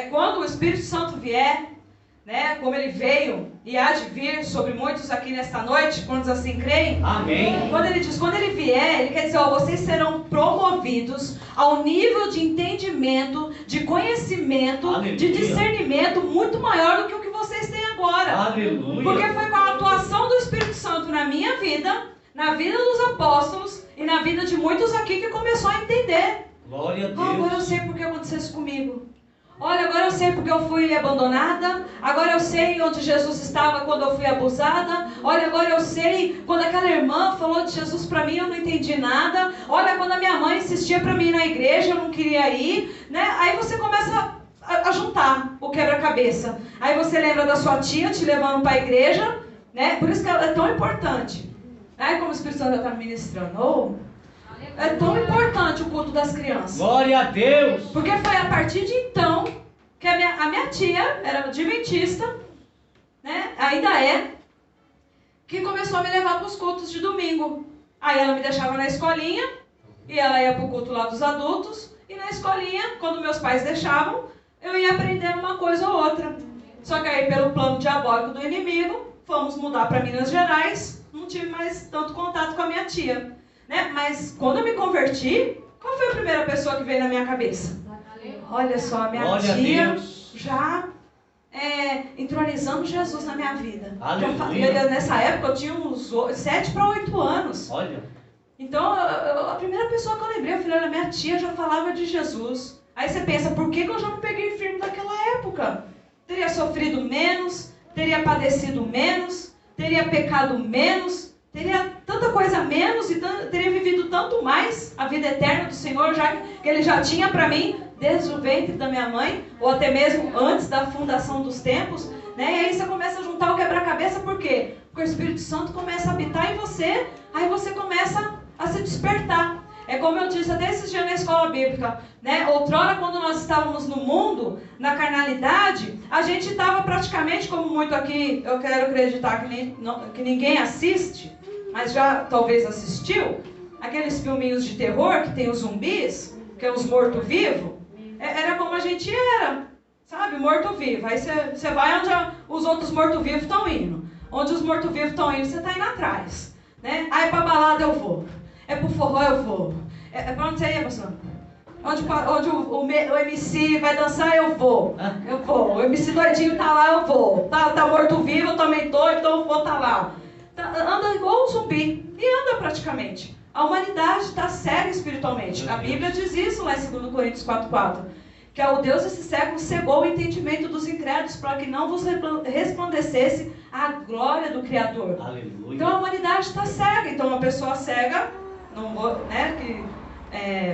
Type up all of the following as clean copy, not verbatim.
quando o Espírito Santo vier, né, como ele veio e há de vir sobre muitos aqui nesta noite, quantos assim creem? Amém. Quando ele vier, ele quer dizer, vocês serão promovidos ao nível de entendimento, de conhecimento, Aleluia. de discernimento muito maior do que o que vocês têm agora. Aleluia. Porque foi com a atuação do Espírito Santo na minha vida, na vida dos apóstolos e na vida de muitos aqui que começou a entender. Glória a Deus. Agora eu sei porque aconteceu isso comigo. Olha, agora eu sei porque eu fui abandonada. Agora eu sei onde Jesus estava quando eu fui abusada. Olha, agora eu sei quando aquela irmã falou de Jesus para mim, eu não entendi nada. Olha, quando a minha mãe insistia para mim ir na igreja, eu não queria ir, né? Aí você começa a juntar o quebra-cabeça. Aí você lembra da sua tia te levando para a igreja, né? Por isso que é tão importante. Aí como o Espírito Santo está ministrando, é tão importante o culto das crianças. Glória a Deus. Porque foi a partir de então que a minha tia era adventista, né? Ainda é, que começou a me levar para os cultos de domingo. Aí ela me deixava na escolinha e ela ia para o culto lá dos adultos. E na escolinha, quando meus pais deixavam, eu ia aprendendo uma coisa ou outra. Só que aí, pelo plano diabólico do inimigo, fomos mudar para Minas Gerais. Não tive mais tanto contato com a minha tia, né? Mas quando eu me converti, qual foi a primeira pessoa que veio na minha cabeça? Olha só, a minha Glória tia a Deus. já entronizando Jesus na minha vida. Aleluia. Nessa época eu tinha uns 7 para 8 anos. Olha. Então a primeira pessoa que eu lembrei, eu falei, olha, minha tia já falava de Jesus. Aí você pensa, por que eu já não peguei firme naquela época? Teria sofrido menos, teria padecido menos, teria pecado menos, teria tanta coisa menos e teria vivido tanto mais a vida eterna do Senhor, já que Ele já tinha para mim desde o ventre da minha mãe, ou até mesmo antes da fundação dos tempos, né? E aí você começa a juntar o quebra-cabeça, por quê? Porque o Espírito Santo começa a habitar em você, aí você começa a se despertar. É como eu disse até esses dias na escola bíblica, né? Outrora, quando nós estávamos no mundo, na carnalidade, a gente estava praticamente, como muito aqui, eu quero acreditar que ninguém assiste, mas já talvez assistiu, aqueles filminhos de terror que tem os zumbis, que é os mortos-vivos, era como a gente era, sabe? Morto-vivo. Aí você vai onde os outros mortos-vivos estão indo. Onde os mortos-vivos estão indo, você está indo atrás, né? Aí para balada eu vou. É pro forró eu vou. É pra onde você ia, pastor? Onde o MC vai dançar, eu vou. Eu vou. O MC doidinho tá lá, eu vou. Tá morto-vivo, eu também tô, então eu vou tá lá. Anda igual um zumbi. E anda praticamente. A humanidade está cega espiritualmente. A Bíblia diz isso lá em 2 Coríntios 4:4. Que o Deus desse século cegou o entendimento dos incrédulos para que não vos resplandecesse a glória do Criador. Aleluia. Então a humanidade está cega. Então uma pessoa cega, não vou, né,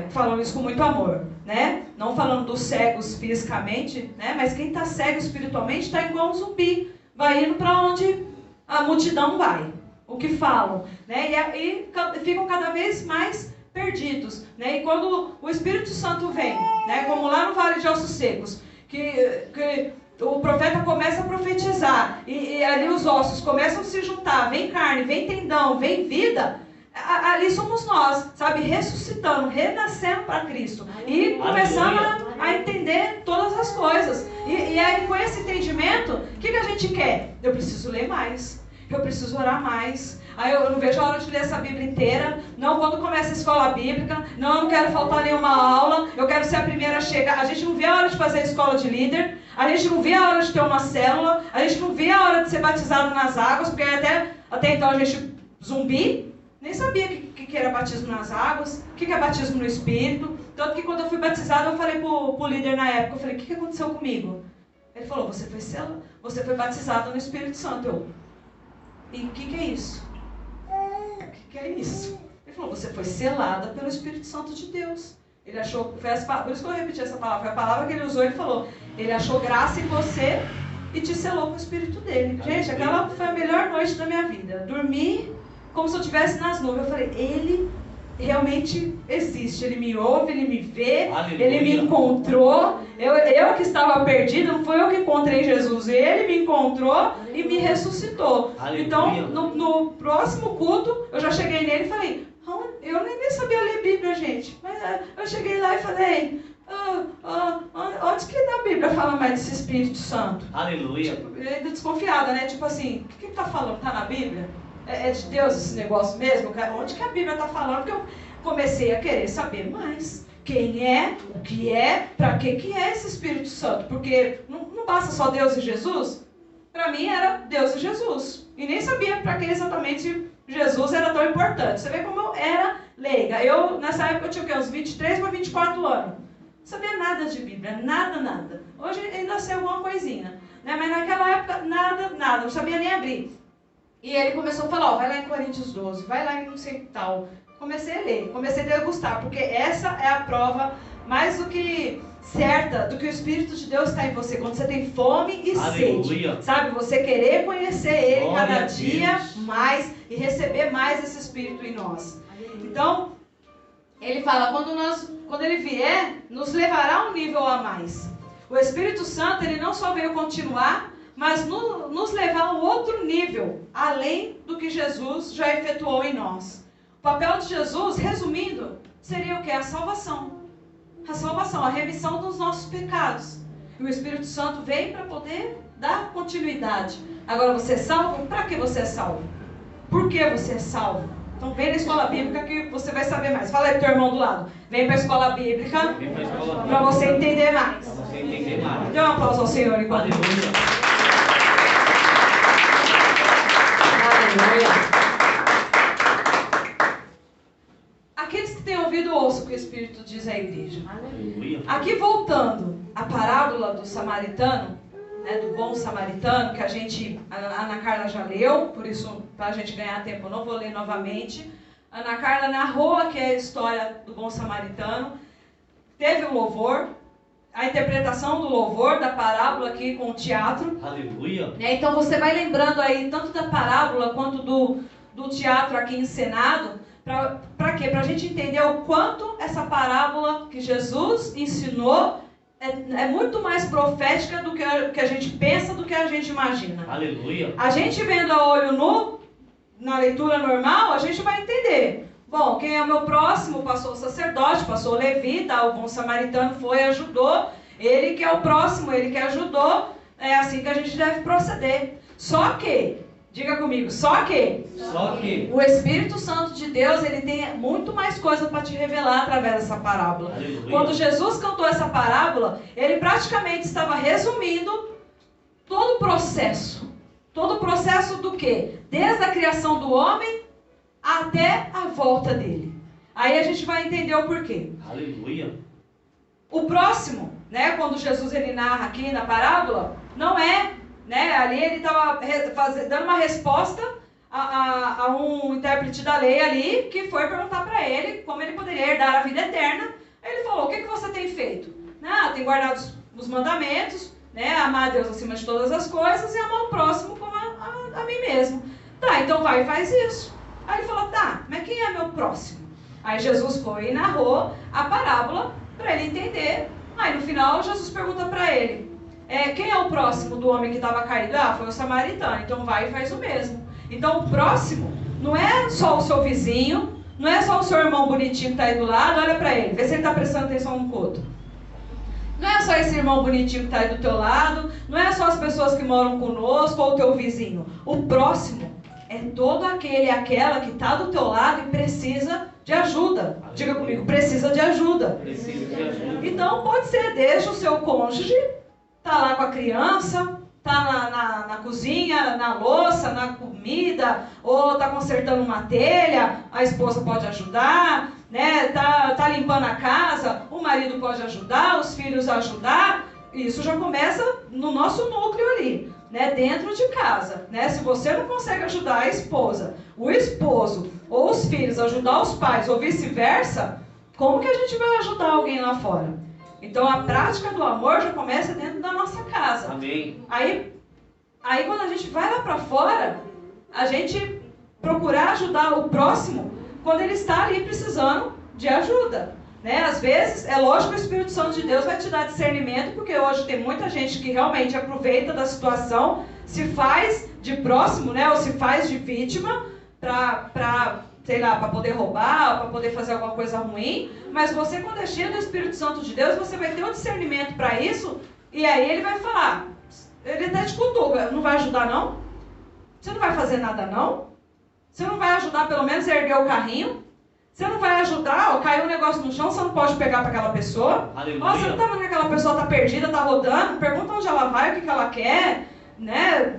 falando isso com muito amor, né? Não falando dos cegos fisicamente, né? Mas quem está cego espiritualmente está igual um zumbi. Vai indo para onde a multidão vai. O que falam, né? E ficam cada vez mais perdidos, né? E quando o Espírito Santo vem, né? Como lá no Vale de Ossos Secos, que o profeta começa a profetizar e ali os ossos começam a se juntar, vem carne, vem tendão, vem vida, ali somos nós, sabe? Ressuscitando, renascendo para Cristo e começando a entender todas as coisas. E aí com esse entendimento, o que a gente quer? Eu preciso ler mais. Eu preciso orar mais. Aí eu não vejo a hora de ler essa Bíblia inteira. Não quando começa a escola bíblica. Não, eu não quero faltar nenhuma aula. Eu quero ser a primeira a chegar. A gente não vê a hora de fazer a escola de líder. A gente não vê a hora de ter uma célula. A gente não vê a hora de ser batizado nas águas. Porque até então a gente zumbi. Nem sabia que era batismo nas águas. O que é batismo no Espírito. Tanto que quando eu fui batizado, eu falei pro líder na época. Eu falei, o que aconteceu comigo? Ele falou, você foi batizado no Espírito Santo. E o que é isso? O que é isso? Ele falou, você foi selada pelo Espírito Santo de Deus. Ele achou, por isso que eu repeti essa palavra, foi a palavra que ele usou, ele falou, ele achou graça em você e te selou com o Espírito dele. Gente, aquela foi a melhor noite da minha vida. Dormi como se eu estivesse nas nuvens. Eu falei, ele realmente existe, ele me ouve, ele me vê, aleluia. Ele me encontrou, eu que estava perdido, não fui eu que encontrei Jesus, ele me encontrou, aleluia. E me ressuscitou, aleluia. Então no próximo culto eu já cheguei nele e falei, eu nem sabia ler Bíblia, gente, mas eu cheguei lá e falei, onde que na Bíblia fala mais desse Espírito Santo? Aleluia. Tipo, ainda desconfiada, né? Tipo assim, o que está falando? Está na Bíblia? É de Deus esse negócio mesmo? Onde que a Bíblia está falando? Porque eu comecei a querer saber mais. Quem é, o que é, para que é esse Espírito Santo? Porque não basta só Deus e Jesus? Para mim era Deus e Jesus. E nem sabia para que exatamente Jesus era tão importante. Você vê como eu era leiga. Nessa época, eu tinha o quê? Uns 23 para 24 anos. Não sabia nada de Bíblia, nada. Hoje ainda sei alguma coisinha. Né? Mas naquela época, nada. Não sabia nem abrir. E ele começou a falar, vai lá em Coríntios 12, vai lá em não sei tal. Comecei a ler, comecei a degustar, porque essa é a prova mais do que certa do que o Espírito de Deus está em você. Quando você tem fome e sede, sabe? Você querer conhecer Ele cada dia mais e receber mais esse Espírito em nós. Então, ele fala, quando ele vier, nos levará a um nível a mais. O Espírito Santo, ele não só veio continuar, mas nos levar a um outro nível, além do que Jesus já efetuou em nós. O papel de Jesus, resumindo, seria o quê? A salvação. A salvação, a remissão dos nossos pecados. E o Espírito Santo veio para poder dar continuidade. Agora, você é salvo? Para que você é salvo? Por que você é salvo? Então, vem na escola bíblica que você vai saber mais. Fala aí pro teu irmão do lado. Vem para a escola bíblica para você entender mais. Dê um aplauso ao Senhor enquanto. Aleluia. Aqueles que têm ouvido, ouçam o que o Espírito diz à igreja. Aleluia. Aqui voltando à parábola do samaritano, né, do bom samaritano, que a Ana Carla já leu, por isso, para a gente ganhar tempo, eu não vou ler novamente. A Ana Carla narrou aqui a história do bom samaritano. Teve o louvor, a interpretação do louvor, da parábola aqui com o teatro. Aleluia. Então você vai lembrando aí tanto da parábola quanto do teatro aqui encenado. Para quê? Para a gente entender o quanto essa parábola que Jesus ensinou é muito mais profética do que a gente pensa, do que a gente imagina. Aleluia. A gente vendo a olho nu, na leitura normal, a gente vai entender. Bom, quem é o meu próximo? Passou o sacerdote, passou o levita, o bom samaritano foi e ajudou. Ele que é o próximo, ele que ajudou. É assim que a gente deve proceder. Só que, diga comigo, só que o Espírito Santo de Deus, ele tem muito mais coisa para te revelar através dessa parábola. Aleluia. Quando Jesus cantou essa parábola, ele praticamente estava resumindo todo o processo. Todo o processo do quê? Desde a criação do homem até a volta dele. Aí a gente vai entender o porquê. Aleluia. O próximo, né, quando Jesus ele narra aqui na parábola, não é, né, ali ele estava dando uma resposta a um intérprete da lei ali, que foi perguntar para ele como ele poderia herdar a vida eterna. Ele falou, o que você tem feito? Tem guardado os mandamentos, né, amar a Deus acima de todas as coisas e amar o próximo como a mim mesmo. Tá, então vai e faz isso. Aí ele falou, tá, mas quem é meu próximo? Aí Jesus foi e narrou a parábola para ele entender. Aí no final Jesus pergunta para ele, quem é o próximo do homem que estava caído? Foi o samaritano, então vai e faz o mesmo. Então o próximo não é só o seu vizinho, não é só o seu irmão bonitinho que está aí do lado, olha para ele, vê se ele está prestando atenção um com o outro. Não é só esse irmão bonitinho que está aí do teu lado, não é só as pessoas que moram conosco ou o teu vizinho. O próximo é todo aquele e aquela que está do teu lado e precisa de ajuda. Diga comigo, precisa de ajuda. Precisa de ajuda. Então pode ser desde o seu cônjuge, está lá com a criança, está na cozinha, na louça, na comida, ou está consertando uma telha, a esposa pode ajudar, né? Tá limpando a casa, o marido pode ajudar, os filhos ajudar. Isso já começa no nosso núcleo ali, né? Dentro de casa, né? Se você não consegue ajudar a esposa, o esposo ou os filhos, ajudar os pais ou vice-versa, como que a gente vai ajudar alguém lá fora? Então a prática do amor já começa dentro da nossa casa. Amém. Aí quando a gente vai lá para fora, a gente procurar ajudar o próximo quando ele está ali precisando de ajuda. Né? Às vezes, é lógico que o Espírito Santo de Deus vai te dar discernimento, porque hoje tem muita gente que realmente aproveita da situação, se faz de próximo, né? Ou se faz de vítima para poder roubar, para poder fazer alguma coisa ruim. Mas você, quando é cheio do Espírito Santo de Deus, você vai ter o discernimento para isso E aí ele vai falar, ele até te cutuca, não vai ajudar não? Você não vai fazer nada não? Você não vai ajudar pelo menos a erguer o carrinho? Você não vai ajudar, ó, caiu um negócio no chão, você não pode pegar para aquela pessoa? Aleluia. Ó, você não tá vendo que aquela pessoa tá perdida, tá rodando? Pergunta onde ela vai, o que ela quer, né?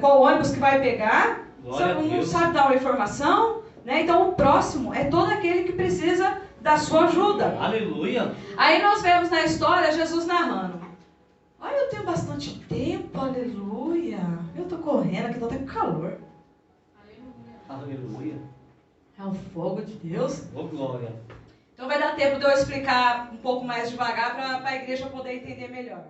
Qual ônibus que vai pegar? Você não sabe dar uma informação? Né? Então o próximo é todo aquele que precisa da sua ajuda. Aleluia. Aí nós vemos na história Jesus narrando. Olha, eu tenho bastante tempo, aleluia. Eu tô correndo aqui, tô até com calor. Aleluia. É o fogo de Deus. Oh, glória. Então vai dar tempo de eu explicar um pouco mais devagar para a igreja poder entender melhor.